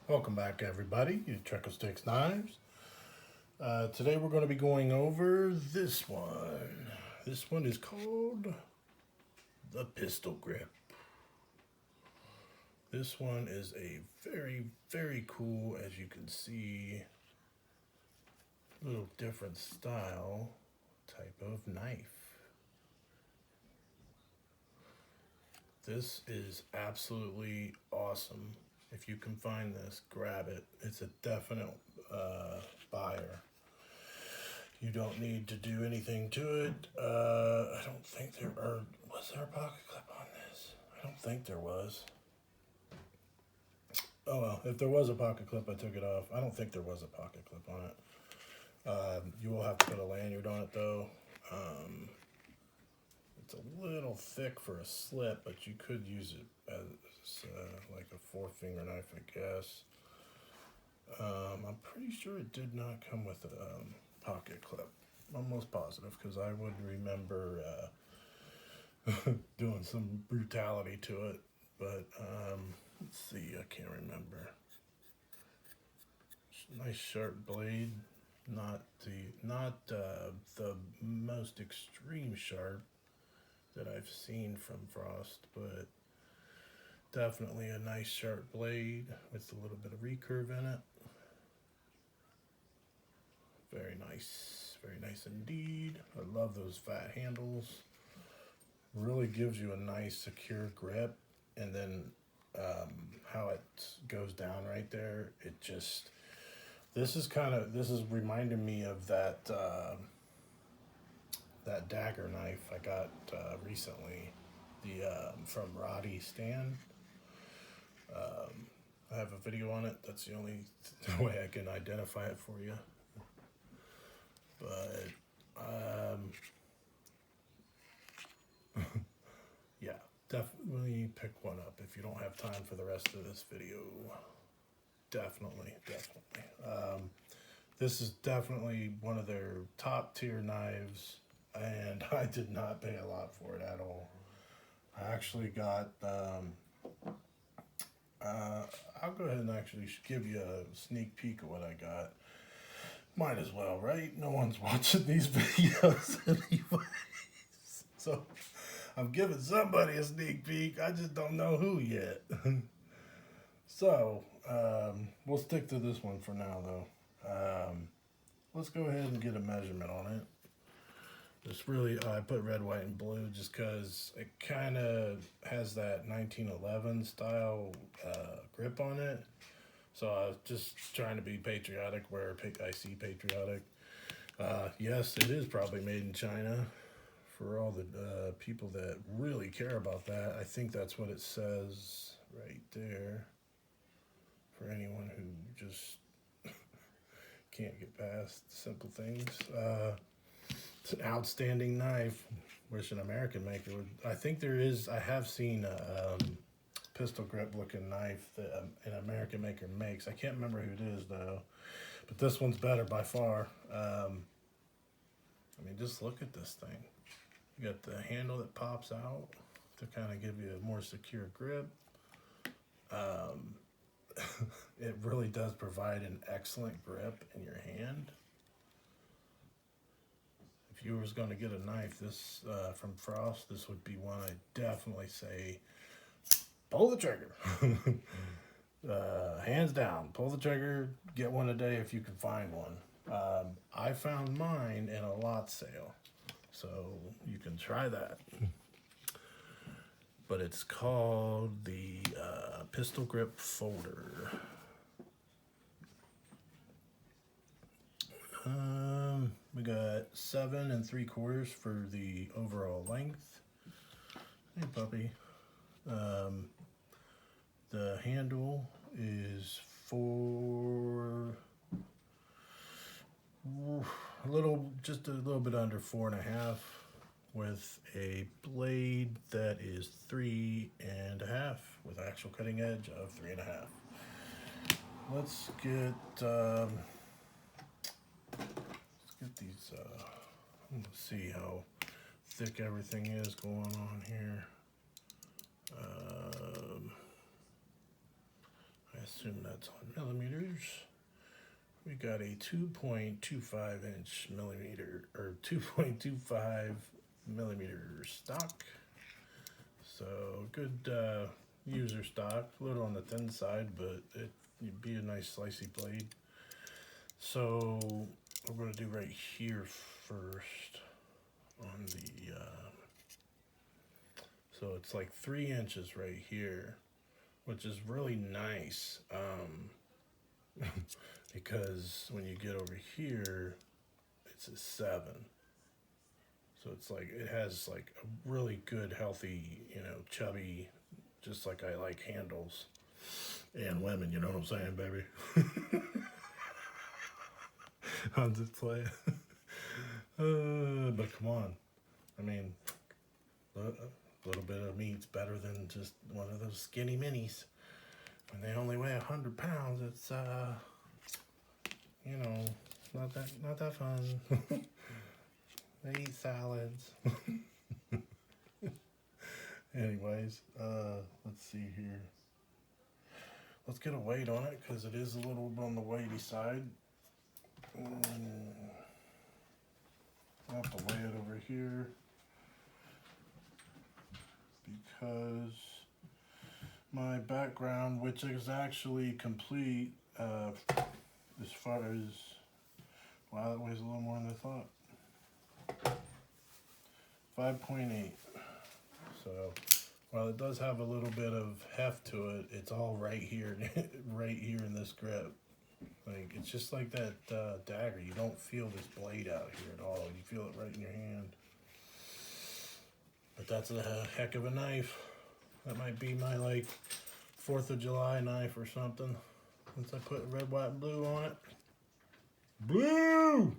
Welcome back, everybody. You Treco Sticks Knives. Today we're going to be going over this one. This one is called the Pistol Grip. This one is a very cool, as you can see, little different style type of knife. This is absolutely awesome. If you can find this, grab it. It's a definite buyer. You don't need to do anything to it. I don't think was there a pocket clip on this? I don't think there was. Oh well, if there was a pocket clip, I took it off. I don't think there was a pocket clip on it. You will have to put a lanyard on it though. It's a little thick for a slip, but you could use it as like a four-finger knife, I guess. I'm pretty sure it did not come with a pocket clip. I'm almost positive because I would remember doing some brutality to it, but let's see, I can't remember. Nice sharp blade, not the most extreme sharp that I've seen from Frost, but definitely a nice sharp blade with a little bit of recurve in it. Very nice indeed. I love those fat handles. Really gives you a nice secure grip, and then how it goes down right there, it just, this is reminding me of that that dagger knife I got recently, the from Roddy Stan. I have a video on it. That's the only way I can identify it for you. But yeah, definitely pick one up if you don't have time for the rest of this video. Definitely. This is definitely one of their top tier knives, and I did not pay a lot for it at all. I actually got, I'll go ahead and actually give you a sneak peek of what I got. Might as well, right? No one's watching these videos anyways. So I'm giving somebody a sneak peek. I just don't know who yet. So we'll stick to this one for now, though. Let's go ahead and get a measurement on it. Just really, I put red, white, and blue just because it kind of has that 1911 style grip on it. So I was just trying to be patriotic where I see patriotic. Yes, it is probably made in China for all the people that really care about that. I think that's what it says right there for anyone who just can't get past simple things. It's an outstanding knife. Wish an American maker would. I think there is. I have seen a pistol grip looking knife that an American maker makes. I can't remember who it is though, but this one's better by far. I mean, just look at this thing. You got the handle that pops out to kind of give you a more secure grip. It really does provide an excellent grip in your hand. If you was going to get a knife this from Frost, this would be one I definitely say pull the trigger. Hands down, pull the trigger, get one today if you can find one. I found mine in a lot sale, so you can try that. But it's called the Pistol Grip Folder. We got 7 3/4 for the overall length. Hey puppy. The handle is just a little bit under 4.5, with a blade that is 3.5 with actual cutting edge of 3.5. Let's get these. Let's see how thick everything is going on here. I assume that's on millimeters. We got a 2.25 inch millimeter or 2.25 millimeter stock. So good user stock, a little on the thin side, but it'd be a nice slicey blade. So we're going to do right here first on the, so it's like 3 inches right here, which is really nice because when you get over here, it's a 7. So it's like, it has like a really good, healthy, you know, chubby, just like I like handles. And women, you know what I'm saying, baby? I'm just playing. But come on. I mean, a little bit of meat's better than just one of those skinny minis. When they only weigh 100 pounds, it's, you know, not that fun. They eat salads. Anyways, let's see here. Let's get a weight on it because it is a little on the weighty side. I'll have to weigh it over here because my background, which is actually complete as far as, wow, that weighs a little more than I thought. 5.8. So while it does have a little bit of heft to it, it's all right here, right here in this grip. Like, it's just like that dagger. You don't feel this blade out here at all. You feel it right in your hand. But that's a heck of a knife. That might be my, like, 4th of July knife or something. Once I put red, white, and blue on it. Blue!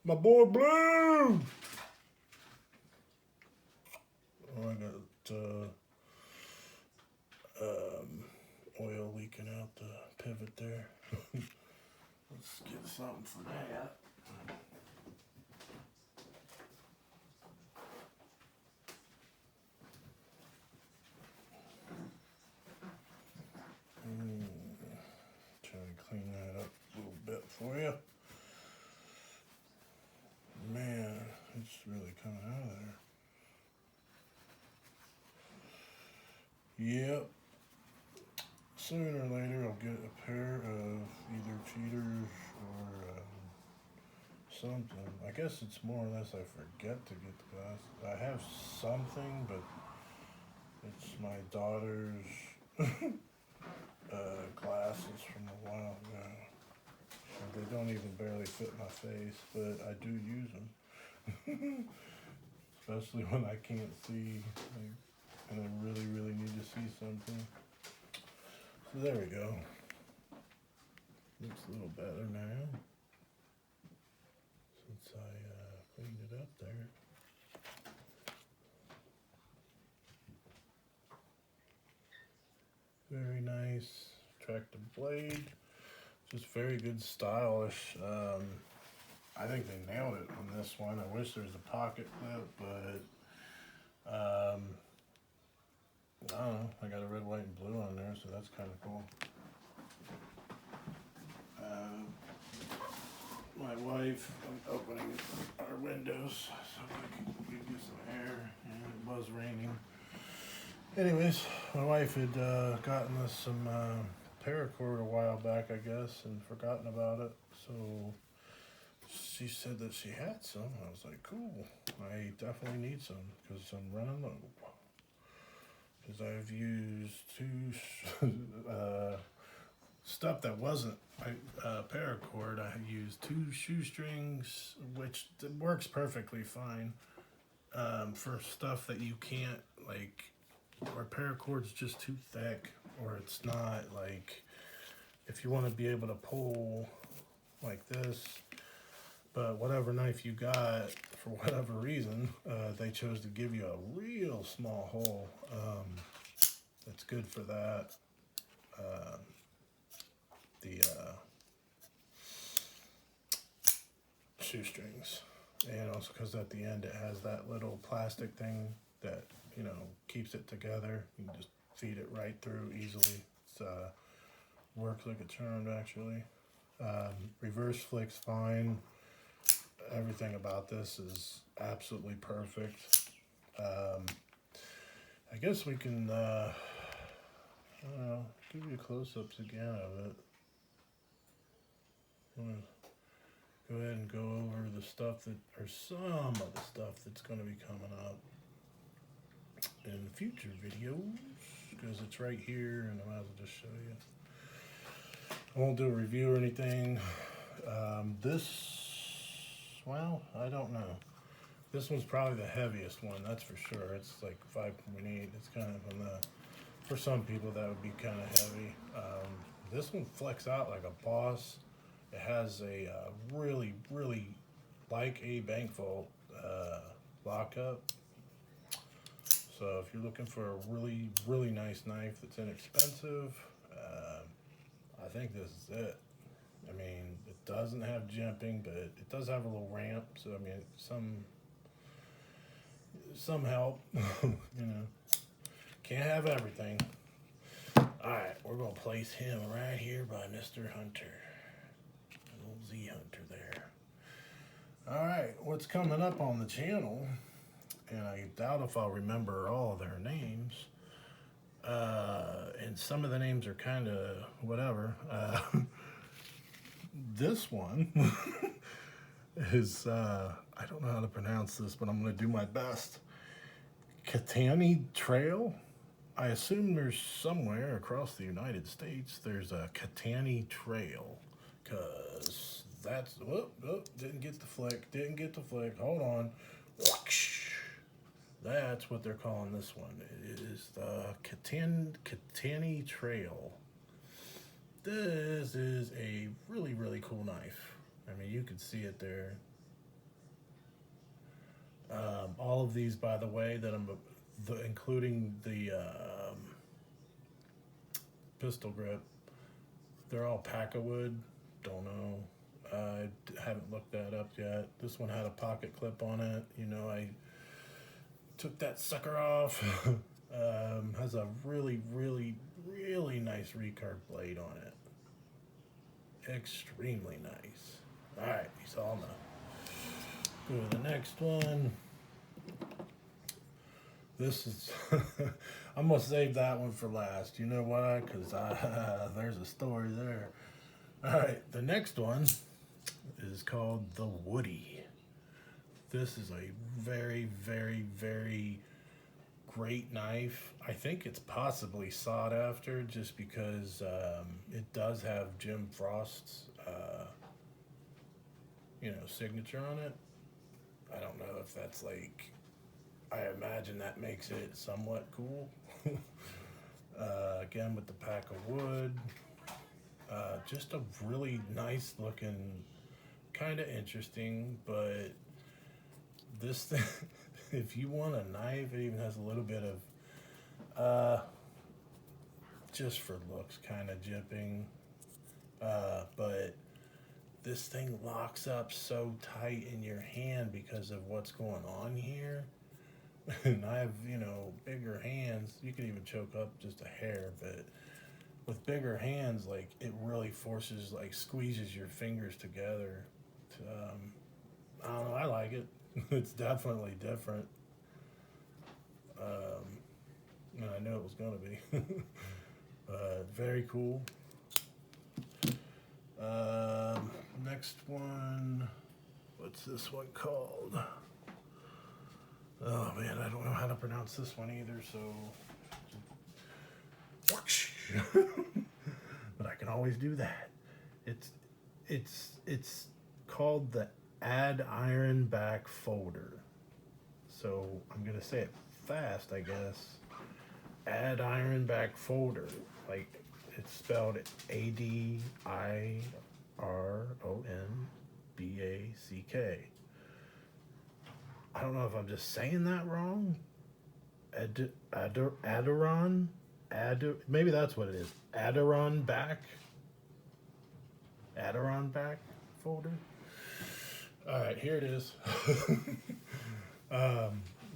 My boy Blue! Oh, I got oil leaking out the pivot there. Let's get something for that. Try to clean that up a little bit for you. Man, it's really coming out of there. Yep. Sooner or later I'll get a pair of either cheaters or something. I guess it's more or less I forget to get the glasses. I have something, but it's my daughter's glasses from a while ago. They don't even barely fit my face, but I do use them. Especially when I can't see, like, and I really, really need to see something. So there we go. Looks a little better now. Since I cleaned it up there. Very nice. Tractive blade. Just very good, stylish. I think they nailed it on this one. I wish there was a pocket clip, but I don't know. I got a red, white, and blue on there, so that's kind of cool. My wife, I'm opening our windows so I can get some air, and it was raining. Anyways, my wife had gotten us some paracord a while back, I guess, and forgotten about it. So she said that she had some. I was like, cool. I definitely need some because I'm running low. Because I've used two stuff that wasn't paracord. I used 2 shoestrings, which works perfectly fine for stuff that you can't, like, or paracord's just too thick, or it's not, like, if you want to be able to pull like this. But whatever knife you got, for whatever reason, they chose to give you a real small hole. That's good for that. The shoestrings, and also because at the end it has that little plastic thing that, you know, keeps it together. You can just feed it right through easily. It's Works like a charm, actually. Reverse flick's fine. Everything about this is absolutely perfect. I guess we can, I don't know, give you close-ups again of it. I'm gonna go ahead and go over the stuff that, or some of the stuff that's going to be coming up in future videos, because it's right here, and I might as well just show you. I won't do a review or anything. Well, I don't know. This one's probably the heaviest one, that's for sure. It's like 5.8. It's kind of on the, for some people that would be kind of heavy. This one flex out like a boss. It has a really, really like a bank vault lockup. So if you're looking for a really, really nice knife that's inexpensive, I think this is it. I mean, it doesn't have jimping, but it does have a little ramp. So I mean, some help. You know, can't have everything. All right, we're gonna place him right here by Mr. Hunter, little Z Hunter there. All right, what's coming up on the channel? And I doubt if I'll remember all of their names. And some of the names are kind of whatever. This one is, I don't know how to pronounce this, but I'm going to do my best. Catani Trail. I assume there's somewhere across the United States there's a Catani Trail, because that's, didn't get the flick, hold on. That's what they're calling this one. It is the Catani Trail. This is a really, really cool knife. I mean, you can see it there. All of these, by the way, that including the pistol grip, they're all Pack-A-Wood. Don't know. I haven't looked that up yet. This one had a pocket clip on it. You know, I took that sucker off. Has a really, really, really nice recurve blade on it. Extremely nice. Alright, you saw enough. Go to the next one. This is, I'm going to save that one for last. You know why? Because there's a story there. Alright, the next one is called the Woody. This is a very, very, very great knife. I think it's possibly sought after just because it does have Jim Frost's, signature on it. I don't know if that's like, I imagine that makes it somewhat cool. Again, with the Pack-A-Wood. Just a really nice looking, kind of interesting, but this thing, if you want a knife, it even has a little bit of, just for looks, kind of jimping. But this thing locks up so tight in your hand because of what's going on here. And I have, bigger hands. You can even choke up just a hair, but with bigger hands, like, it really forces, like, squeezes your fingers together. I don't know, I like it. It's definitely different. And I knew it was going to be. Very cool. Next one. What's this one called? Oh man, I don't know how to pronounce this one either, so. But I can always do that. It's called the Add Iron Back Folder. So I'm gonna say it fast, I guess. Add Iron Back Folder. Like, it's spelled ADIRONBACK. I don't know if I'm just saying that wrong. Maybe that's what it is. Adirondack folder. All right, here it is.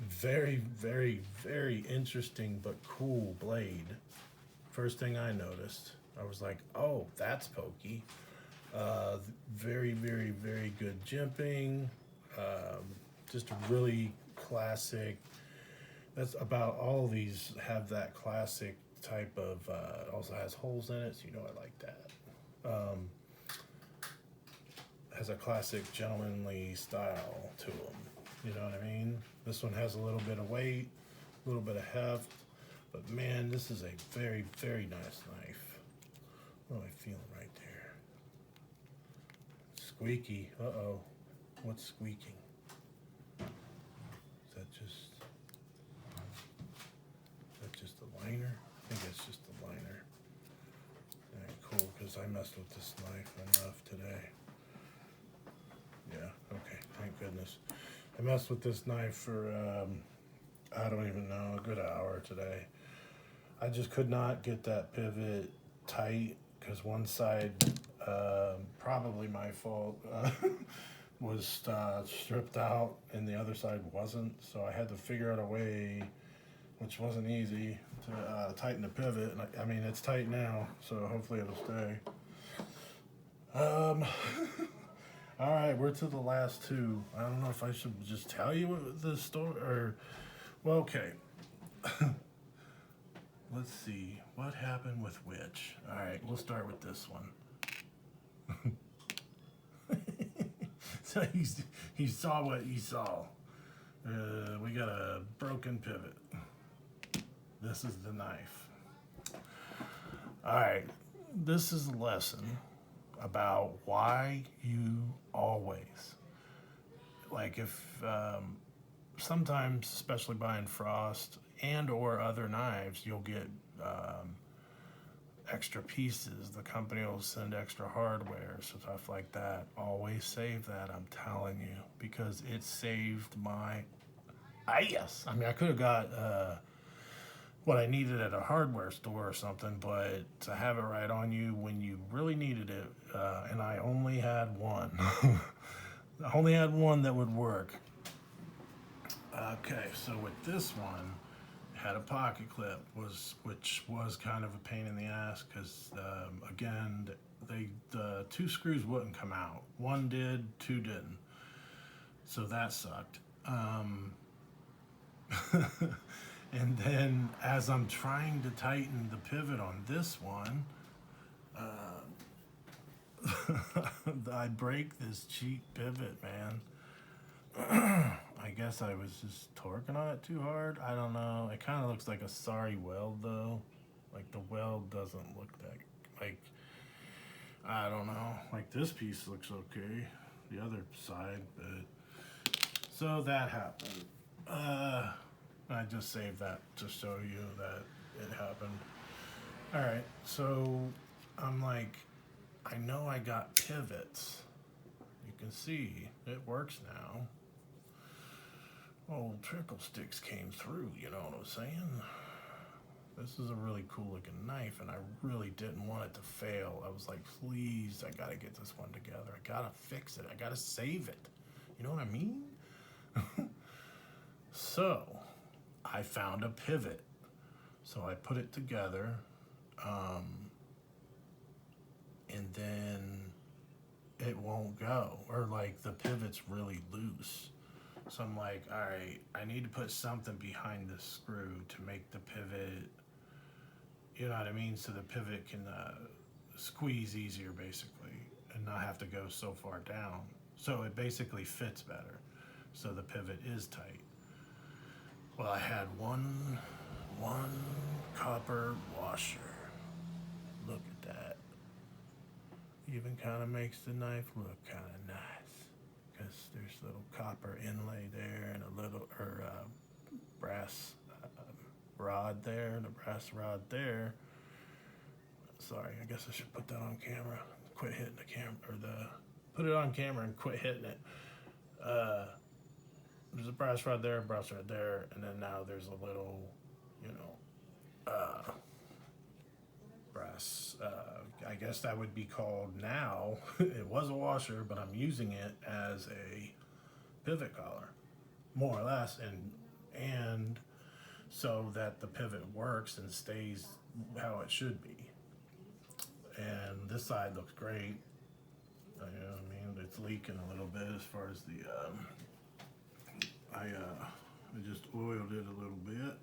Very, very, very interesting but cool blade. First thing I noticed. I was like, oh, that's pokey. Very, very, very good jimping. Um, just a really classic. That's about all these have that classic type of. Also has holes in it, so you know I like that. Um, has a classic gentlemanly style to them. You know what I mean? This one has a little bit of weight, a little bit of heft, but man, this is a very, very nice knife. What am I feeling right there? Squeaky. Uh-oh. What's squeaking? Is that just the liner? I think it's just the liner. Alright, cool, because I messed with this knife enough today. Yeah, okay, thank goodness. I messed with this knife for, I don't even know, a good hour today. I just could not get that pivot tight because one side, probably my fault, was stripped out and the other side wasn't. So I had to figure out a way, which wasn't easy, to tighten the pivot. And I mean, it's tight now, so hopefully it'll stay. Um, all right, we're to the last two. I don't know if I should just tell you what the story or, well, okay. Let's see what happened with which. All right, we'll start with this one. So he saw what he saw. We got a broken pivot. This is the knife. All right, this is a lesson about why you always, like if sometimes, especially buying Frost and or other knives, you'll get extra pieces. The company will send extra hardware, stuff like that. Always save that, I'm telling you, because it saved my ass. I mean, I could have got what I needed at a hardware store or something, but to have it right on you when you really needed it, and I only had one. I only had one that would work. Okay, so with this one, had a pocket clip, which was kind of a pain in the ass because again, the two screws wouldn't come out. One did, two didn't. So that sucked. And then as I'm trying to tighten the pivot on this one, I break this cheap pivot, man. I guess I was just torquing on it too hard. I don't know. It kind of looks like a sorry weld though. Like the weld doesn't look that, like, I don't know. Like this piece looks okay. The other side, but so that happened. I just saved that to show you that it happened. All right, so I'm like, I know I got pivots. You can see it works now. Old trickle sticks came through, you know what I'm saying? This is a really cool looking knife, and I really didn't want it to fail. I was like, please, I gotta get this one together. I gotta fix it. I gotta save it. You know what I mean? So, I found a pivot. So I put it together, and then it won't go, or like the pivot's really loose. So I'm like, all right, I need to put something behind this screw to make the pivot, you know what I mean? So the pivot can squeeze easier, basically, and not have to go so far down. So it basically fits better. So the pivot is tight. Well, I had one copper washer. Look at that. Even kind of makes the knife look kind of nice. Because there's a little copper inlay there and a little brass rod there and a brass rod there. Sorry, I guess I should put that on camera. Quit hitting the camera, or put it on camera and quit hitting it. There's a brass rod there, brass rod there, and then now there's a little, you know, brass. I guess that would be called now. It was a washer, but I'm using it as a pivot collar, more or less, and so that the pivot works and stays how it should be. this side looks great. I mean, it's leaking a little bit as far as the, I just oiled it a little bit.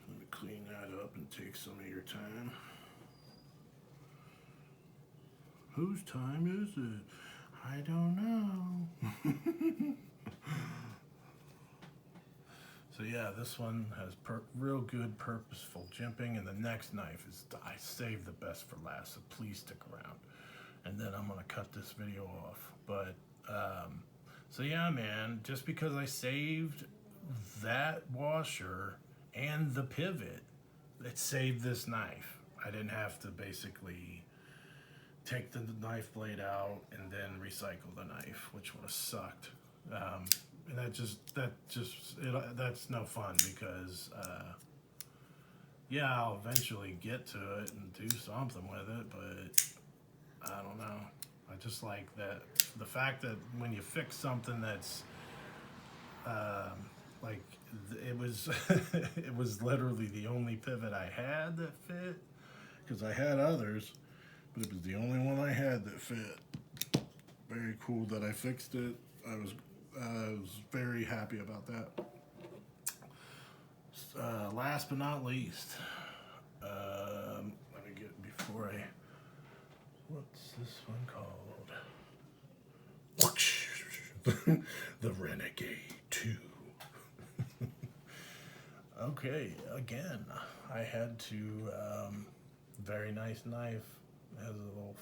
Let me clean that up and take some of your time. Whose time is it? I don't know. So yeah, this one has real good purposeful jimping, and the next knife is, I saved the best for last, so please stick around. And then I'm gonna cut this video off. But, so yeah, man, just because I saved that washer and the pivot, it saved this knife. I didn't have to basically take the knife blade out and then recycle the knife, which would have sucked. And that's no fun because, yeah, I'll eventually get to it and do something with it, but I don't know. I just like that, the fact that when you fix something that's, like, it was, it was literally the only pivot I had that fit, because I had others, but it was the only one I had that fit. Very cool that I fixed it. I was very happy about that. Last but not least, let me get before I. What's this one called? The Renegade 2. Okay, again, I had to. Very nice knife. It has a little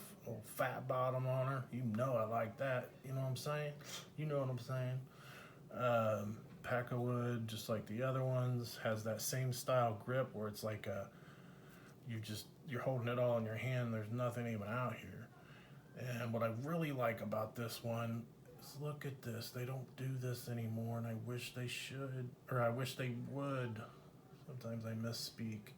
fat bottom on her. You know I like that. You know what I'm saying? You know what I'm saying? Pack of wood, just like the other ones, has that same style grip where it's like you're holding it all in your hand. There's nothing even out here. And what I really like about this one is, look at this. They don't do this anymore, and I wish they should, or I wish they would. Sometimes I misspeak.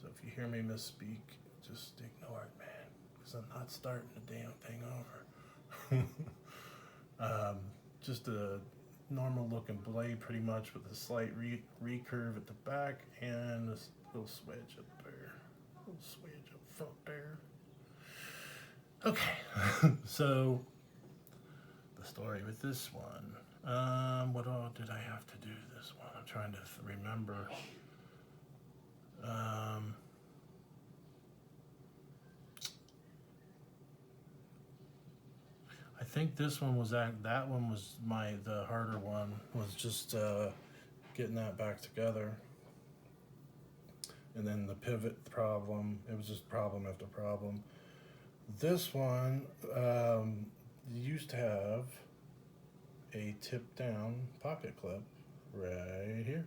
So if you hear me misspeak, just ignore it, man, because I'm not starting the damn thing over. Just a normal looking blade pretty much, with a slight recurve at the back and this little swedge up there. Little swedge up front there. Okay, so the story with this one. What all did I have to do this one? I'm trying to remember. I think this one was that one was the harder one, was just getting that back together. And then the pivot problem, it was just problem after problem. This one used to have a tip down pocket clip right here.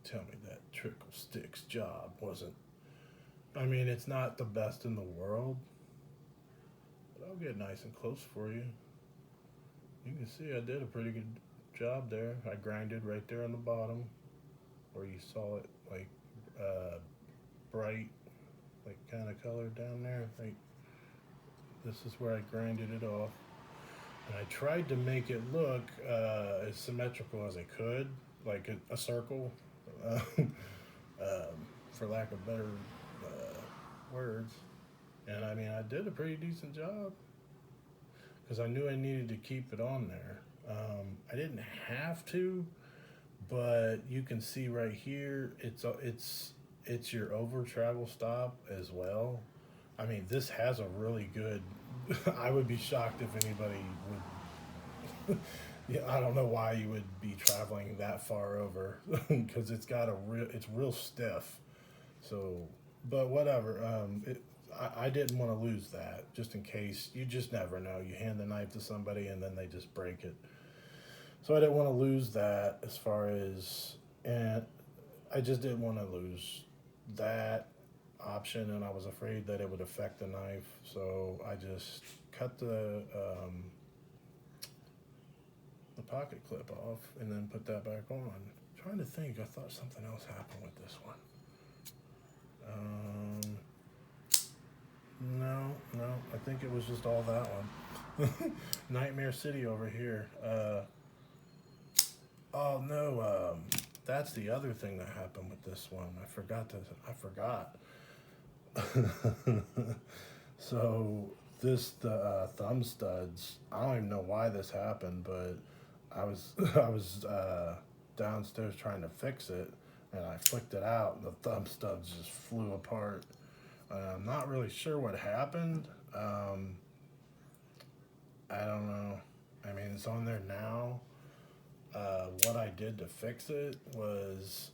Tell me that Trickle Sticks job wasn't, I mean, it's not the best in the world, but I'll get nice and close for you. You can see I did a pretty good job there. I grinded right there on the bottom where you saw it, like bright, like kind of color down there. Like, this is where I grinded it off. And I tried to make it look as symmetrical as I could, like a circle, for lack of better words. And I mean, I did a pretty decent job, because I knew I needed to keep it on there. I didn't have to, but you can see right here, it's your over travel stop as well. I mean, this has a really good. I would be shocked if anybody would. Yeah, I don't know why you would be traveling that far over, because it's real stiff. So, but whatever. I didn't want to lose that, just in case. You just never know. You hand the knife to somebody and then they just break it. So I didn't want to lose that, as far as, and I just didn't want to lose that option, and I was afraid that it would affect the knife. So I just cut the pocket clip off and then put that back on. I'm trying to think, I thought something else happened with this one. No, I think it was just all that one. Nightmare City over here. Oh no, that's the other thing that happened with this one. I forgot. So the thumb studs, I don't even know why this happened, but I was I was downstairs trying to fix it, and I flicked it out, and the thumb studs just flew apart. I'm not really sure what happened. I don't know. I mean, it's on there now. What I did to fix it was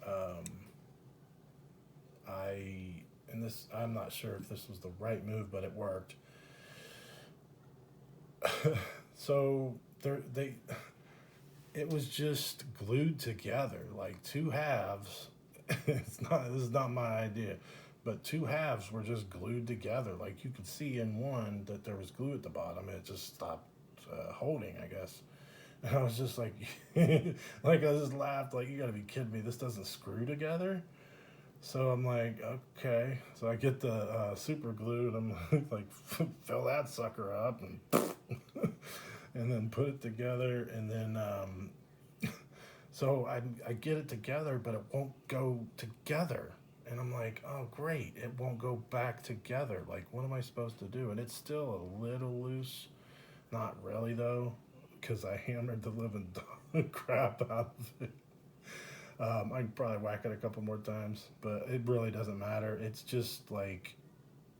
I'm not sure if this was the right move, but it worked. So they it was just glued together like two halves. This is not my idea, but two halves were just glued together. Like you could see in one that there was glue at the bottom, and it just stopped holding, I guess. And I was just like, like I just laughed, like you got to be kidding me! This doesn't screw together. So I'm like, okay. So I get the super glue, and I'm like, fill that sucker up, and and then put it together, and then so I get it together, but it won't go together. And I'm like, oh, great. It won't go back together. Like, what am I supposed to do? And it's still a little loose. Not really, though, because I hammered the living crap out of it. I can probably whack it a couple more times, but it really doesn't matter. It's just like,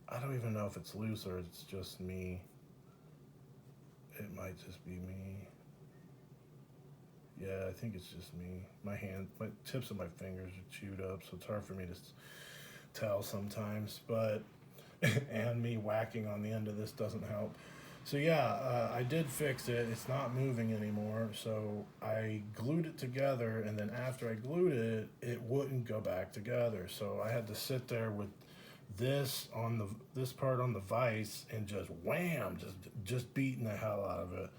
I don't even know if it's loose or it's just me. It might just be me. Yeah, I think it's just me. My tips of my fingers are chewed up, so it's hard for me to tell sometimes. But and me whacking on the end of this doesn't help. So yeah, I did fix it. It's not moving anymore. So I glued it together, and then after I glued it, it wouldn't go back together. So I had to sit there with this part on the vise and just wham, just beating the hell out of it.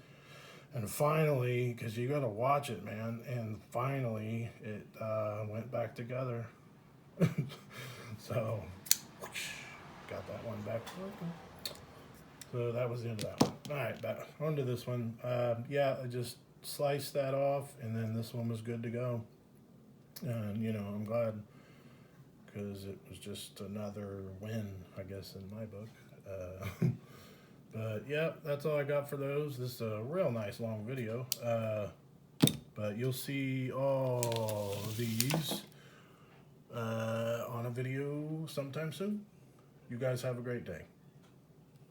And finally, because you got to watch it, man, and finally it went back together. So, got that one back working. So that was the end of that one. All right, back on to this one. Yeah, I just sliced that off, and then this one was good to go. And, I'm glad because it was just another win, I guess, in my book. But yeah, that's all I got for those. This is a real nice long video. But you'll see all of these on a video sometime soon. You guys have a great day.